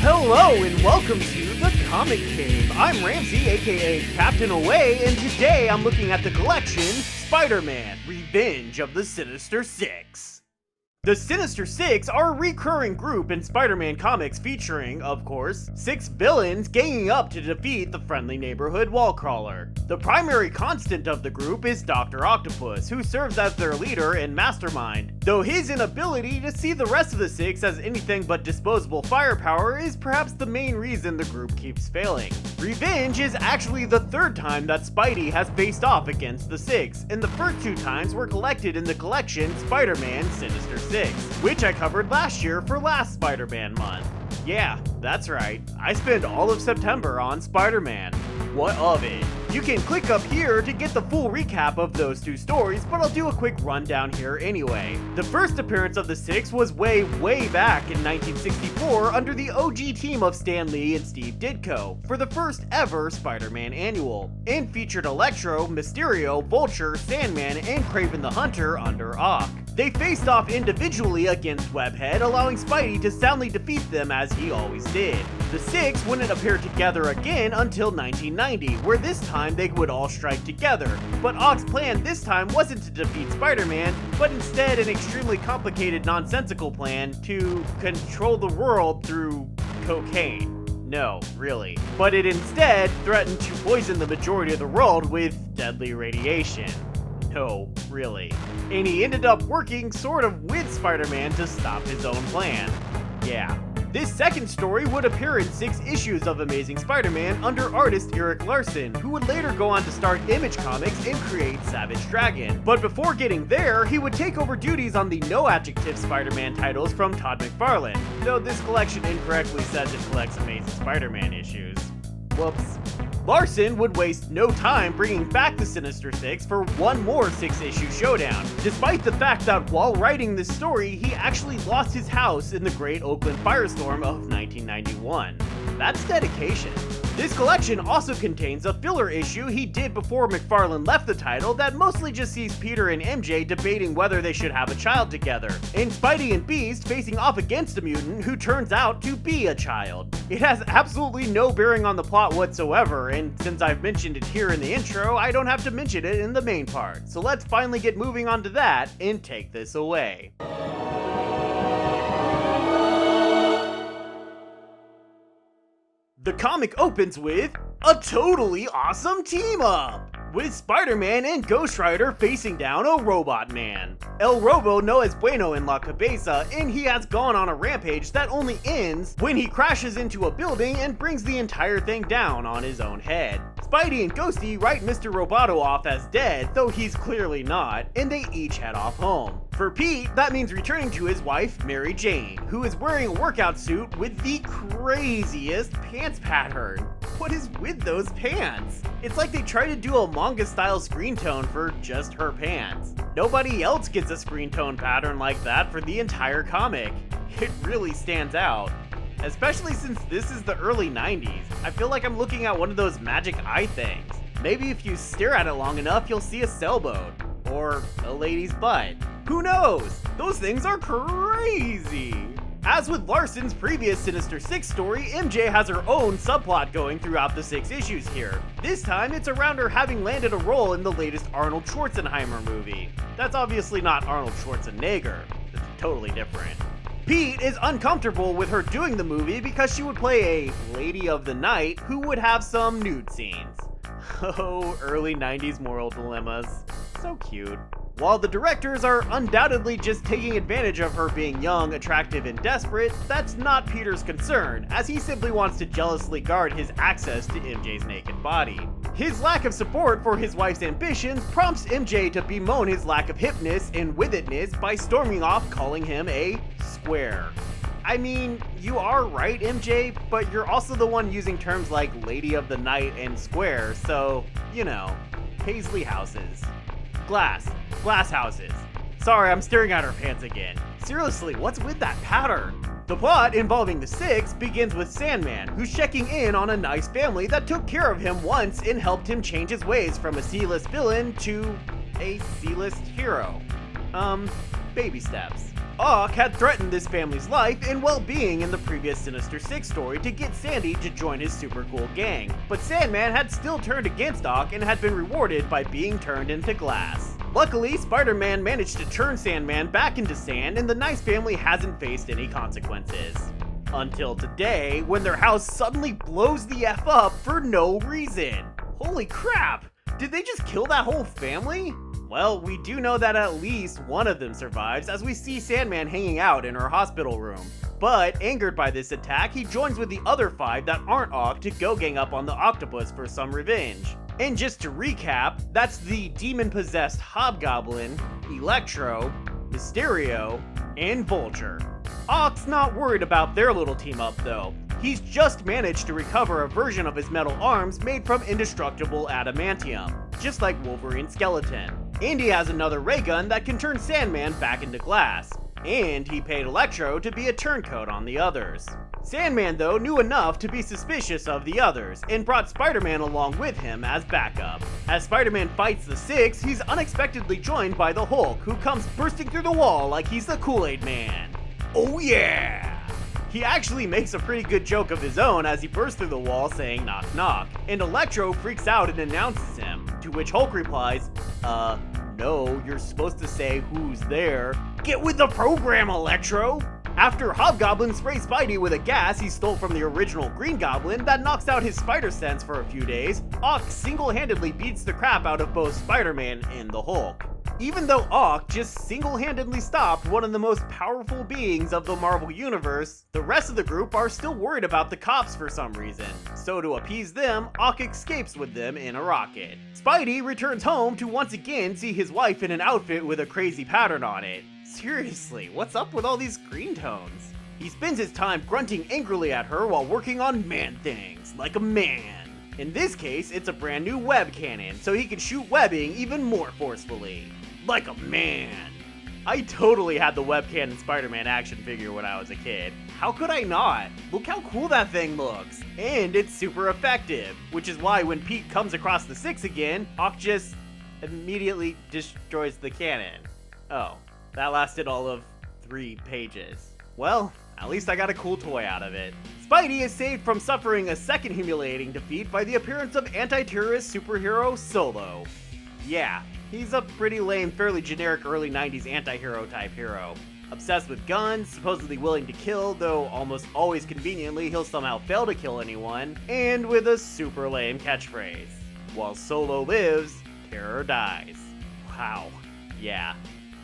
Hello and welcome to the Comic Cave. I'm Ramsey, aka Captain Away, and today I'm looking at the collection Spider-Man: Revenge of the Sinister Six. The Sinister Six are a recurring group in Spider-Man comics featuring, of course, 6 villains ganging up to defeat the friendly neighborhood wallcrawler. The primary constant of the group is Dr. Octopus, who serves as their leader and mastermind, though his inability to see the rest of the Six as anything but disposable firepower is perhaps the main reason the group keeps failing. Revenge is actually the third time that Spidey has faced off against the Six, and the first 2 times were collected in the collection Spider-Man Sinister Six, which I covered last year for last Spider-Man month. Yeah, that's right, I spend all of September on Spider-Man. What of it? You can click up here to get the full recap of those 2 stories, but I'll do a quick rundown here anyway. The first appearance of the Six was way back in 1964 under the OG team of Stan Lee and Steve Ditko for the first ever Spider-Man annual, and featured Electro, Mysterio, Vulture, Sandman, and Kraven the Hunter under Ock. They faced off individually against Webhead, allowing Spidey to soundly defeat them as he always did. The Six wouldn't appear together again until 1990, where this time they would all strike together, but Ock's plan this time wasn't to defeat Spider-Man, but instead an extremely complicated nonsensical plan to control the world through cocaine. No, really. But it instead threatened to poison the majority of the world with deadly radiation. No, really. And he ended up working sort of with Spider-Man to stop his own plan. Yeah. This second story would appear in 6 issues of Amazing Spider-Man under artist Erik Larsen, who would later go on to start Image Comics and create Savage Dragon. But before getting there, he would take over duties on the no adjective Spider-Man titles from Todd McFarlane, though this collection incorrectly says it collects Amazing Spider-Man issues. Whoops. Larsen would waste no time bringing back the Sinister Six for one more 6-issue showdown, despite the fact that while writing this story, he actually lost his house in the Great Oakland Firestorm of 1991. That's dedication. This collection also contains a filler issue he did before McFarlane left the title that mostly just sees Peter and MJ debating whether they should have a child together, and Spidey and Beast facing off against a mutant who turns out to be a child. It has absolutely no bearing on the plot whatsoever, and since I've mentioned it here in the intro, I don't have to mention it in the main part. So let's finally get moving on to that and take this away. The comic opens with a totally awesome team-up, with Spider-Man and Ghost Rider facing down a Robot Man. El Robo knows Bueno in La Cabeza, and he has gone on a rampage that only ends when he crashes into a building and brings the entire thing down on his own head. Spidey and Ghosty write Mr. Roboto off as dead, though he's clearly not, and they each head off home. For Pete, that means returning to his wife, Mary Jane, who is wearing a workout suit with the craziest pants pattern. What is with those pants? It's like they tried to do a manga-style screen tone for just her pants. Nobody else gets a screen tone pattern like that for the entire comic. It really stands out. Especially since this is the early 90s. I feel like I'm looking at one of those magic eye things. Maybe if you stare at it long enough, you'll see a sailboat. Or a lady's butt. Who knows? Those things are crazy! As with Larsen's previous Sinister Six story, MJ has her own subplot going throughout the 6 issues here. This time, it's around her having landed a role in the latest Arnold Schwarzenegger movie. That's obviously not Arnold Schwarzenegger. It's totally different. Pete is uncomfortable with her doing the movie because she would play a lady of the night who would have some nude scenes. Oh, early 90s moral dilemmas. So cute. While the directors are undoubtedly just taking advantage of her being young, attractive, and desperate, that's not Peter's concern, as he simply wants to jealously guard his access to MJ's naked body. His lack of support for his wife's ambitions prompts MJ to bemoan his lack of hipness and with itness by storming off calling him a square. I mean, you are right, MJ, but you're also the one using terms like Lady of the Night and Square, so, you know, Paisley houses. Glass houses. Sorry, I'm staring at her pants again. Seriously, what's with that pattern? The plot involving the Six begins with Sandman, who's checking in on a nice family that took care of him once and helped him change his ways from a C-list villain to a C-list hero. Baby steps. Ock had threatened this family's life and well-being in the previous Sinister Six story to get Sandy to join his super cool gang, but Sandman had still turned against Ock and had been rewarded by being turned into glass. Luckily, Spider-Man managed to turn Sandman back into sand and the nice family hasn't faced any consequences. Until today, when their house suddenly blows the F up for no reason. Holy crap! Did they just kill that whole family? Well, we do know that at least one of them survives as we see Sandman hanging out in her hospital room. But, angered by this attack, he joins with the other 5 that aren't Ock to go gang up on the octopus for some revenge. And just to recap, that's the demon-possessed Hobgoblin, Electro, Mysterio, and Vulture. Ock's not worried about their little team up though. He's just managed to recover a version of his metal arms made from indestructible adamantium, just like Wolverine's skeleton. And he has another ray gun that can turn Sandman back into glass. And he paid Electro to be a turncoat on the others. Sandman though knew enough to be suspicious of the others, and brought Spider-Man along with him as backup. As Spider-Man fights the Six, he's unexpectedly joined by the Hulk, who comes bursting through the wall like he's the Kool-Aid Man. Oh yeah! He actually makes a pretty good joke of his own as he bursts through the wall saying knock knock, and Electro freaks out and announces him, to which Hulk replies, no, you're supposed to say who's there. Get with the program, Electro! After Hobgoblin sprays Spidey with a gas he stole from the original Green Goblin that knocks out his spider sense for a few days, Ock single-handedly beats the crap out of both Spider-Man and the Hulk. Even though Ock just single-handedly stopped one of the most powerful beings of the Marvel Universe, the rest of the group are still worried about the cops for some reason. So to appease them, Ock escapes with them in a rocket. Spidey returns home to once again see his wife in an outfit with a crazy pattern on it. Seriously, what's up with all these green tones? He spends his time grunting angrily at her while working on man things, like a man. In this case, it's a brand new web cannon, so he can shoot webbing even more forcefully. Like a man. I totally had the web cannon Spider-Man action figure when I was a kid. How could I not? Look how cool that thing looks. And it's super effective, which is why when Pete comes across the Six again, Ock just immediately destroys the cannon. Oh, that lasted all of 3 pages. Well, at least I got a cool toy out of it. Spidey is saved from suffering a second humiliating defeat by the appearance of anti-terrorist superhero Solo. Yeah, he's a pretty lame, fairly generic early 90s anti-hero type hero. Obsessed with guns, supposedly willing to kill, though almost always conveniently he'll somehow fail to kill anyone, and with a super lame catchphrase. While Solo lives, terror dies. Wow. Yeah.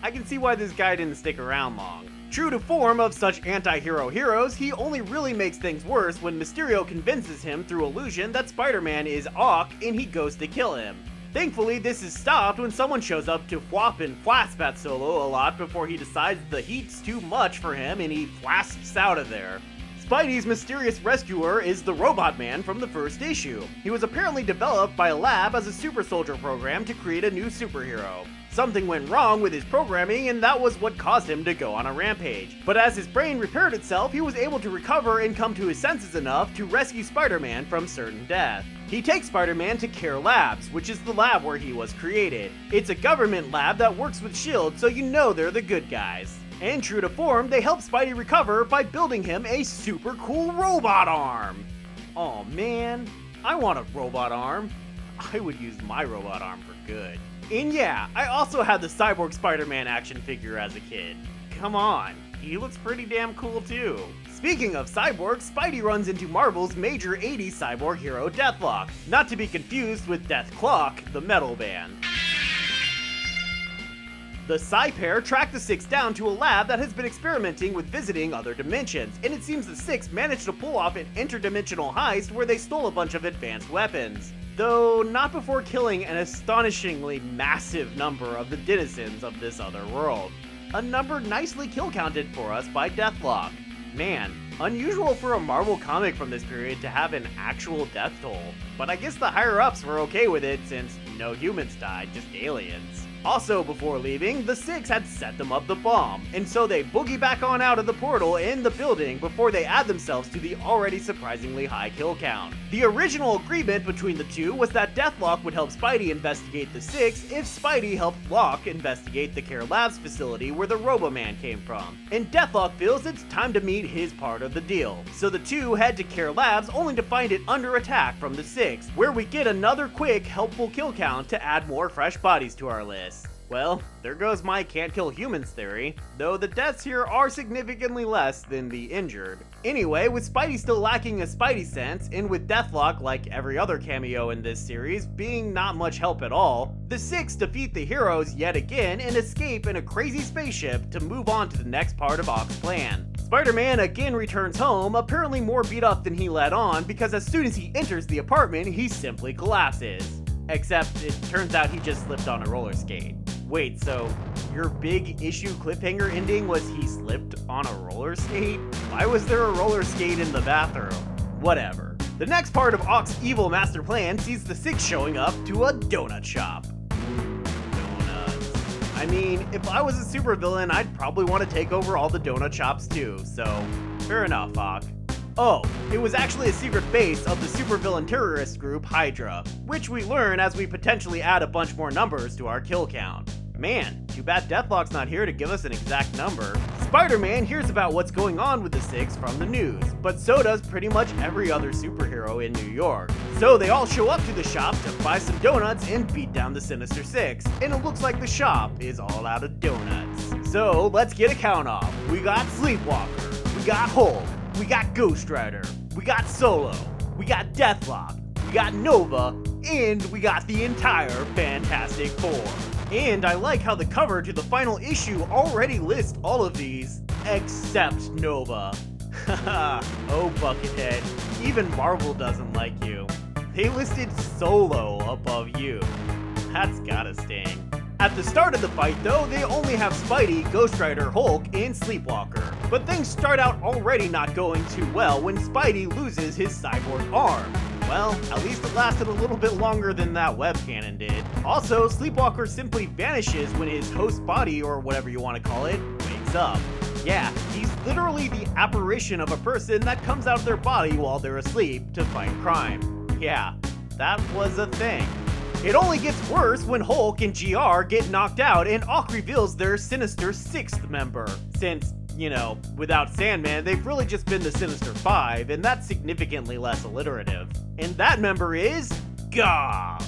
I can see why this guy didn't stick around long. True to form of such anti-hero heroes, he only really makes things worse when Mysterio convinces him through illusion that Spider-Man is Ock and he goes to kill him. Thankfully, this is stopped when someone shows up to whop and flasp at Solo a lot before he decides the heat's too much for him and he flasps out of there. Spidey's mysterious rescuer is the Robot Man from the first issue. He was apparently developed by a lab as a super soldier program to create a new superhero. Something went wrong with his programming and that was what caused him to go on a rampage. But as his brain repaired itself, he was able to recover and come to his senses enough to rescue Spider-Man from certain death. He takes Spider-Man to Care Labs, which is the lab where he was created. It's a government lab that works with S.H.I.E.L.D., so you know they're the good guys. And true to form, they help Spidey recover by building him a super cool robot arm. Aw man, I want a robot arm. I would use my robot arm for good. And yeah, I also had the Cyborg Spider-Man action figure as a kid. Come on, he looks pretty damn cool too. Speaking of Cyborg, Spidey runs into Marvel's major 80s cyborg hero Deathlock, not to be confused with Death Clock, the metal band. The Psy-Pair track the Six down to a lab that has been experimenting with visiting other dimensions, and it seems the Six managed to pull off an interdimensional heist where they stole a bunch of advanced weapons. Though not before killing an astonishingly massive number of the denizens of this other world. A number nicely kill-counted for us by Deathlock. Man, unusual for a Marvel comic from this period to have an actual death toll. But I guess the higher-ups were okay with it since no humans died, just aliens. Also, before leaving, the Six had set them up the bomb, and so they boogie back on out of the portal in the building before they add themselves to the already surprisingly high kill count. The original agreement between the two was that Deathlok would help Spidey investigate the Six if Spidey helped Locke investigate the Care Labs facility where the Robo-Man came from, and Deathlok feels it's time to meet his part of the deal. So the two head to Care Labs only to find it under attack from the Six, where we get another quick, helpful kill count to add more fresh bodies to our list. Well, there goes my can't kill humans theory, though the deaths here are significantly less than the injured. Anyway, with Spidey still lacking a Spidey sense, and with Deathlok, like every other cameo in this series, being not much help at all, the Six defeat the heroes yet again and escape in a crazy spaceship to move on to the next part of Ock's plan. Spider-Man again returns home, apparently more beat up than he let on, because as soon as he enters the apartment, he simply collapses. Except it turns out he just slipped on a roller skate. Wait, so your big issue cliffhanger ending was he slipped on a roller skate? Why was there a roller skate in the bathroom? Whatever. The next part of Ock's evil master plan sees the Six showing up to a donut shop. Donuts. I mean, if I was a supervillain, I'd probably want to take over all the donut shops too, so fair enough, Ock. Oh, it was actually a secret base of the supervillain terrorist group Hydra, which we learn as we potentially add a bunch more numbers to our kill count. Man, too bad Deathlok's not here to give us an exact number. Spider-Man hears about what's going on with the Six from the news, but so does pretty much every other superhero in New York. So they all show up to the shop to buy some donuts and beat down the Sinister Six, and it looks like the shop is all out of donuts. So let's get a count off. We got Sleepwalker, we got Hulk, we got Ghost Rider, we got Solo, we got Deathlok, we got Nova, and we got the entire Fantastic Four. And I like how the cover to the final issue already lists all of these, except Nova. Haha, oh Buckethead, even Marvel doesn't like you. They listed Solo above you. That's gotta sting. At the start of the fight though, they only have Spidey, Ghost Rider, Hulk, and Sleepwalker. But things start out already not going too well when Spidey loses his cyborg arm. Well, at least it lasted a little bit longer than that web cannon did. Also, Sleepwalker simply vanishes when his host body, or whatever you want to call it, wakes up. Yeah, he's literally the apparition of a person that comes out of their body while they're asleep to fight crime. Yeah, that was a thing. It only gets worse when Hulk and GR get knocked out and Ock reveals their Sinister Sixth member, since, you know, without Sandman, they've really just been the Sinister Five, and that's significantly less alliterative. And that member is Gog.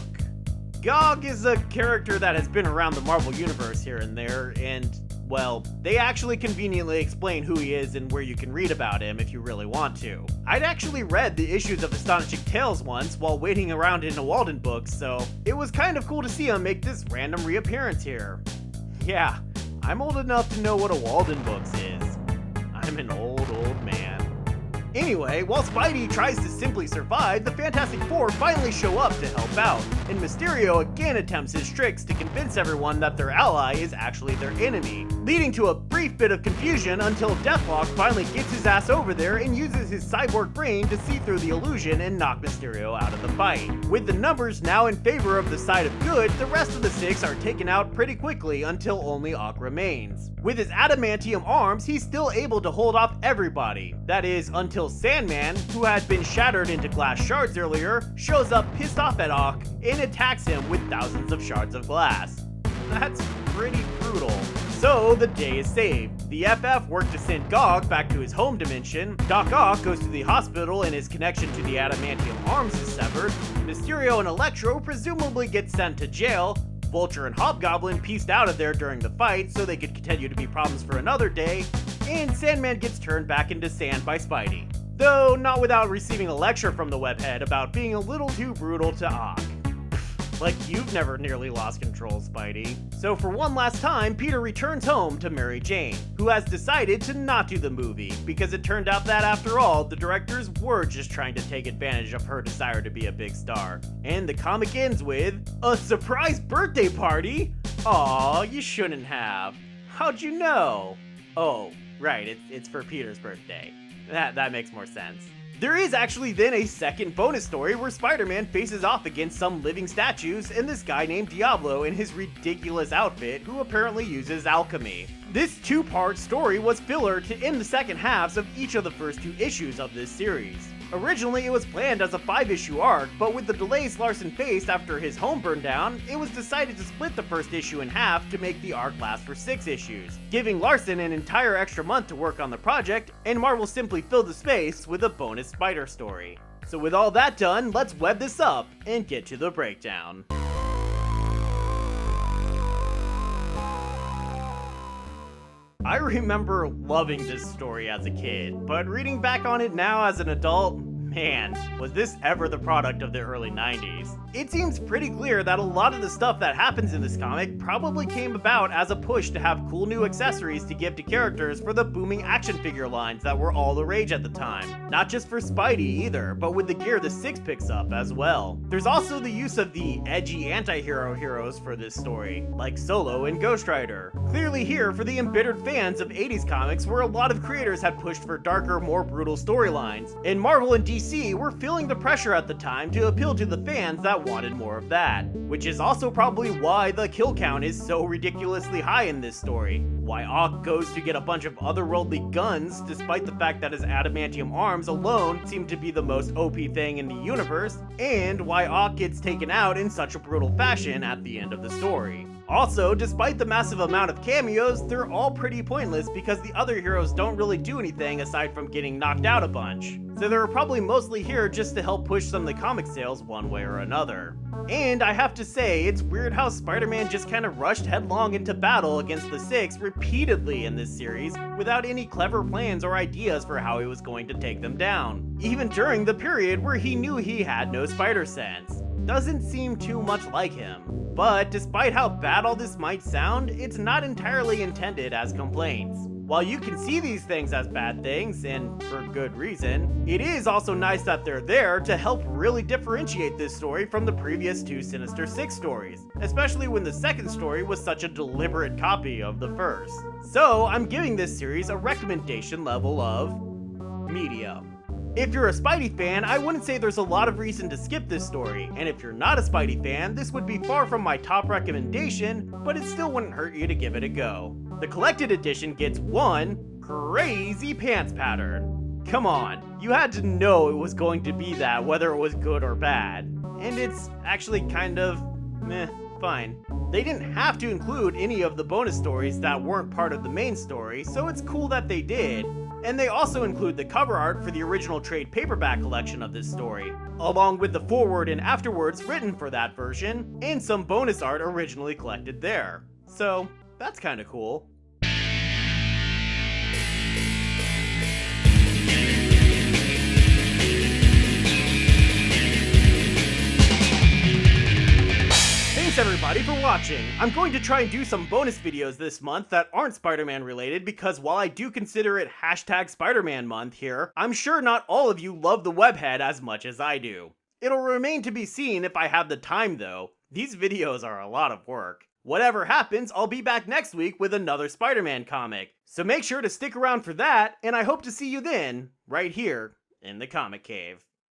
Gog is a character that has been around the Marvel Universe here and there, and, well, they actually conveniently explain who he is and where you can read about him if you really want to. I'd actually read the issues of Astonishing Tales once while waiting around in a Walden book, so it was kind of cool to see him make this random reappearance here. Yeah, I'm old enough to know what a Walden Books is. I'm an old man. Anyway, while Spidey tries to simply survive, the Fantastic Four finally show up to help out, and Mysterio again attempts his tricks to convince everyone that their ally is actually their enemy, leading to a brief bit of confusion until Deathlok finally gets his ass over there and uses his cyborg brain to see through the illusion and knock Mysterio out of the fight. With the numbers now in favor of the side of good, the rest of the Six are taken out pretty quickly until only Ock remains. With his adamantium arms, he's still able to hold off everybody. That is, until Sandman, who had been shattered into glass shards earlier, shows up pissed off at Ock and attacks him with thousands of shards of glass. That's pretty brutal. So the day is saved. The FF work to send Gog back to his home dimension, Doc Ock goes to the hospital and his connection to the adamantium arms is severed, Mysterio and Electro presumably get sent to jail, Vulture and Hobgoblin pieced out of there during the fight so they could continue to be problems for another day, and Sandman gets turned back into sand by Spidey. Though not without receiving a lecture from the webhead about being a little too brutal to Ock. Like you've never nearly lost control, Spidey. So for one last time, Peter returns home to Mary Jane, who has decided to not do the movie, because it turned out that after all, the directors were just trying to take advantage of her desire to be a big star. And the comic ends with, a surprise birthday party? Aw, you shouldn't have. How'd you know? Oh, right, it's for Peter's birthday. That makes more sense. There is actually then a second bonus story where Spider-Man faces off against some living statues and this guy named Diablo in his ridiculous outfit who apparently uses alchemy. This two-part story was filler to end the second halves of each of the first 2 issues of this series. Originally, it was planned as a 5-issue arc, but with the delays Larsen faced after his home burned down, it was decided to split the first issue in half to make the arc last for 6 issues, giving Larsen an entire extra month to work on the project, and Marvel simply filled the space with a bonus Spider story. So with all that done, let's web this up and get to the breakdown. I remember loving this story as a kid, but reading back on it now as an adult, man, was this ever the product of the early 90s. It seems pretty clear that a lot of the stuff that happens in this comic probably came about as a push to have cool new accessories to give to characters for the booming action figure lines that were all the rage at the time. Not just for Spidey either, but with the gear the Six picks up as well. There's also the use of the edgy anti-hero heroes for this story, like Solo and Ghost Rider. Clearly here for the embittered fans of 80s comics where a lot of creators had pushed for darker, more brutal storylines, and Marvel and DC were feeling the pressure at the time to appeal to the fans that wanted more of that. Which is also probably why the kill count is so ridiculously high in this story. Why Ock goes to get a bunch of otherworldly guns despite the fact that his adamantium arms alone seem to be the most OP thing in the universe, and why Ock gets taken out in such a brutal fashion at the end of the story. Also, despite the massive amount of cameos, they're all pretty pointless because the other heroes don't really do anything aside from getting knocked out a bunch. So they're probably mostly here just to help push some of the comic sales one way or another. And I have to say, it's weird how Spider-Man just kind of rushed headlong into battle against the Six repeatedly in this series without any clever plans or ideas for how he was going to take them down. Even during the period where he knew he had no spider sense. Doesn't seem too much like him. But despite how bad all this might sound, it's not entirely intended as complaints. While you can see these things as bad things, and for good reason, it is also nice that they're there to help really differentiate this story from the previous 2 Sinister Six stories, especially when the second story was such a deliberate copy of the first. So I'm giving this series a recommendation level of medium. If you're a Spidey fan, I wouldn't say there's a lot of reason to skip this story, and if you're not a Spidey fan, this would be far from my top recommendation, but it still wouldn't hurt you to give it a go. The collected edition gets one crazy pants pattern. Come on, you had to know it was going to be that whether it was good or bad. And it's actually kind of meh, fine. They didn't have to include any of the bonus stories that weren't part of the main story, so it's cool that they did. And they also include the cover art for the original trade paperback collection of this story, along with the foreword and afterwards written for that version, and some bonus art originally collected there. So, that's kinda cool. Thanks everybody for watching. I'm going to try and do some bonus videos this month that aren't Spider-Man related because while I do consider it hashtag Spider-Man month here, I'm sure not all of you love the webhead as much as I do. It'll remain to be seen if I have the time though. These videos are a lot of work. Whatever happens, I'll be back next week with another Spider-Man comic. So make sure to stick around for that, and I hope to see you then, right here in the Comic Cave.